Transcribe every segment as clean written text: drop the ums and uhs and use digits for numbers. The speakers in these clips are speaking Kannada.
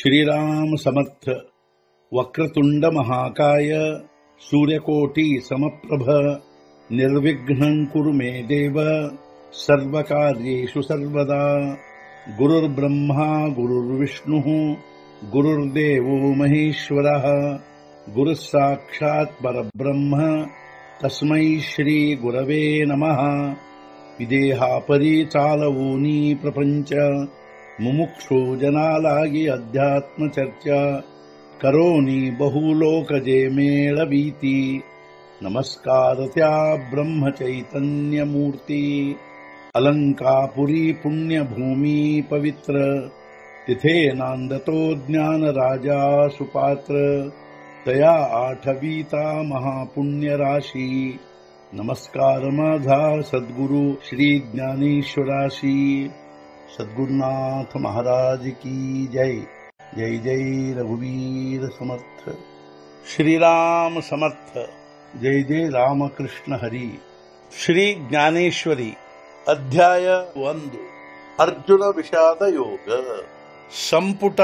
श्रीराम समर्थ। वक्रतुंड महाकाय सूर्यकोटि समप्रभ निर्विघ्नं कुरु मे देव सर्वकार्येषु सर्वदा। गुरुर्ब्रह्मा गुरुर्विष्णुः गुरुर्देवो महेश्वरः गुरुः साक्षात् परब्रह्म तस्मै श्री गुरवे नमः। विदेहापरि चालवूनी प्रपंच मुमुक्षु जनालागी अध्यात्म चर्चा करोनी बहुलोकजे मेळवीती। नमस्कार त्या ब्रह्म चैतन्य मूर्ती। अलंकापुरी पुण्यभूमी पवित्र तिथे नांदतो ज्ञान राजा सुपात्र। तया आठवीता महापुण्य राशी। नमस्कार माझा सद्गुरु श्री ज्ञानेश्वराशी। सद्गुरुनाथ महाराज की जय। जय जय रघुवीर समर्थ। श्रीराम समर्थ। जय जय रामकृष्ण हरी। श्री ज्ञानेश्वरी अध्याय 1 अर्जुन विषाद योग ಸಂಪುಟ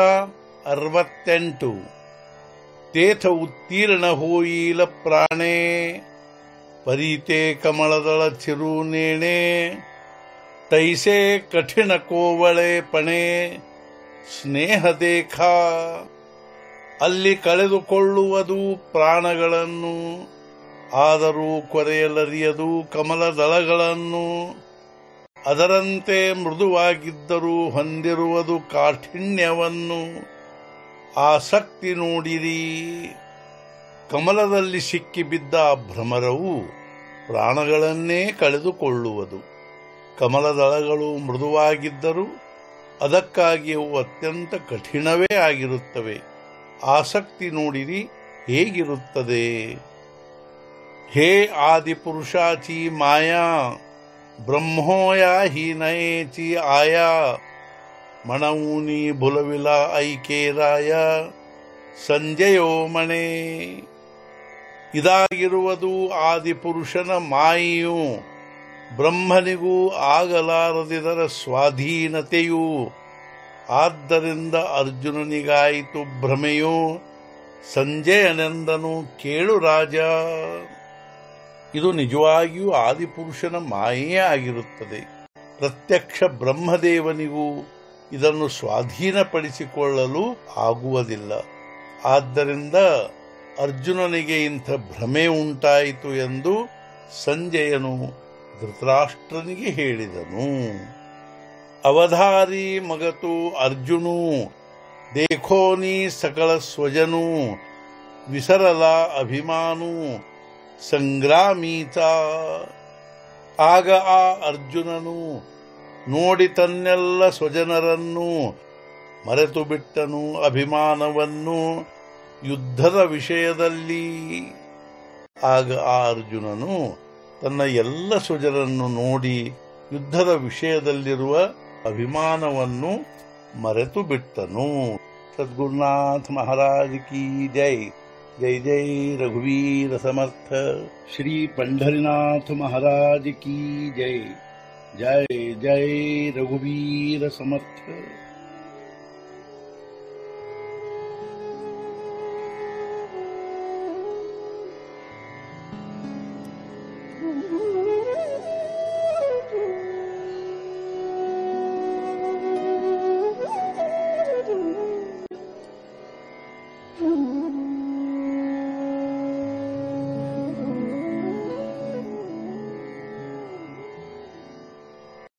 68 ತೇಥ ಉತ್ತೀರ್ಣ ಹೋಯಿಲ ಪ್ರಾಣೇ ಪರೀತೆ ಕಮಲದಳ ಚಿರುನೇಣೆ ತೈಸೆ ಕಠಿಣ ಕೋವಳೆ ಪಣೆ ಸ್ನೇಹ ದೇಖ ಅಲ್ಲಿ ಕಳೆದುಕೊಳ್ಳುವುದು ಪ್ರಾಣಗಳನ್ನು ಆದರೂ ಕೊರೆಯಲರಿಯದು ಕಮಲದಳಗಳನ್ನು ಅದರಂತೆ ಮೃದುವಾಗಿದ್ದರೂ ಹೊಂದಿರುವುದು ಕಾಠಿಣ್ಯವನ್ನು ಆಸಕ್ತಿ ನೋಡಿರಿ ಕಮಲದಲ್ಲಿ ಸಿಕ್ಕಿಬಿದ್ದ ಭ್ರಮರವು ಪ್ರಾಣಗಳನ್ನೇ ಕಳೆದುಕೊಳ್ಳುವುದು ಕಮಲದಳಗಳು ಮೃದುವಾಗಿದ್ದರೂ ಅದಕ್ಕಾಗಿ ಅವು ಅತ್ಯಂತ ಕಠಿಣವೇ ಆಗಿರುತ್ತವೆ ಆಸಕ್ತಿ ನೋಡಿರಿ ಹೇಗಿರುತ್ತದೆ ಹೇ ಆದಿಪುರುಷಾಚಿ ಮಾಯಾ ಬ್ರಹ್ಮೋಯಾ ಹಿ ನಯೇಚಿ ಆಯಾ ಮಣವೂನಿ ಭುಲವಿಲ ಐಕೇರಾಯ ಸಂಜಯೋ ಮಣೆ ಇದಾಗಿರುವುದು ಆದಿಪುರುಷನ ಮಾಯೆಯು ಬ್ರಹ್ಮನಿಗೂ ಆಗಲಾರದಿದರ ಸ್ವಾಧೀನತೆಯು ಆದ್ದರಿಂದ ಅರ್ಜುನನಿಗಾಯಿತು ಭ್ರಮೆಯು ಸಂಜಯನೆಂದನು ಕೇಳು ರಾಜ ಇದು ನಿಜವಾಗಿಯೂ ಆದಿಪುರುಷನ ಮಾಯೆಯೇ ಆಗಿರುತ್ತದೆ ಪ್ರತ್ಯಕ್ಷ ಬ್ರಹ್ಮದೇವನಿಗೂ ಇದನ್ನು ಸ್ವಾಧೀನಪಡಿಸಿಕೊಳ್ಳಲು ಆಗುವುದಿಲ್ಲ ಆದ್ದರಿಂದ ಅರ್ಜುನನಿಗೆ ಇಂಥ ಭ್ರಮೆ ಉಂಟಾಯಿತು ಎಂದು ಸಂಜಯನು ಧೃತರಾಷ್ಟ್ರನಿಗೆ ಹೇಳಿದನು ಅವಧಾರಿ ಮಗತು ಅರ್ಜುನು ದೇಖೋನಿ ಸಕಲ ಸ್ವಜನು ವಿಸರಲ ಅಭಿಮಾನು ಸಂಗ್ರಾಮೀತ ಆಗ ಆ ಅರ್ಜುನನು ನೋಡಿ ತನ್ನೆಲ್ಲ ಸ್ವಜನರನ್ನು ಮರೆತು ಬಿಟ್ಟನು ಅಭಿಮಾನವನ್ನು ಯುದ್ಧದ ವಿಷಯದಲ್ಲಿ ಆಗ ಆ ಅರ್ಜುನನು ತನ್ನ ಎಲ್ಲ ಸ್ವಜನರನ್ನು ನೋಡಿ ಯುದ್ಧದ ವಿಷಯದಲ್ಲಿರುವ ಅಭಿಮಾನವನ್ನು ಮರೆತು ಬಿಟ್ಟನು ಸದ್ಗುರುನಾಥ ಮಹಾರಾಜ್ ಕಿ ಜೈ जय जय रघुवीर समर्थ। श्री पंढरीनाथ महाराज की जय। जय जय रघुवीर समर्थ।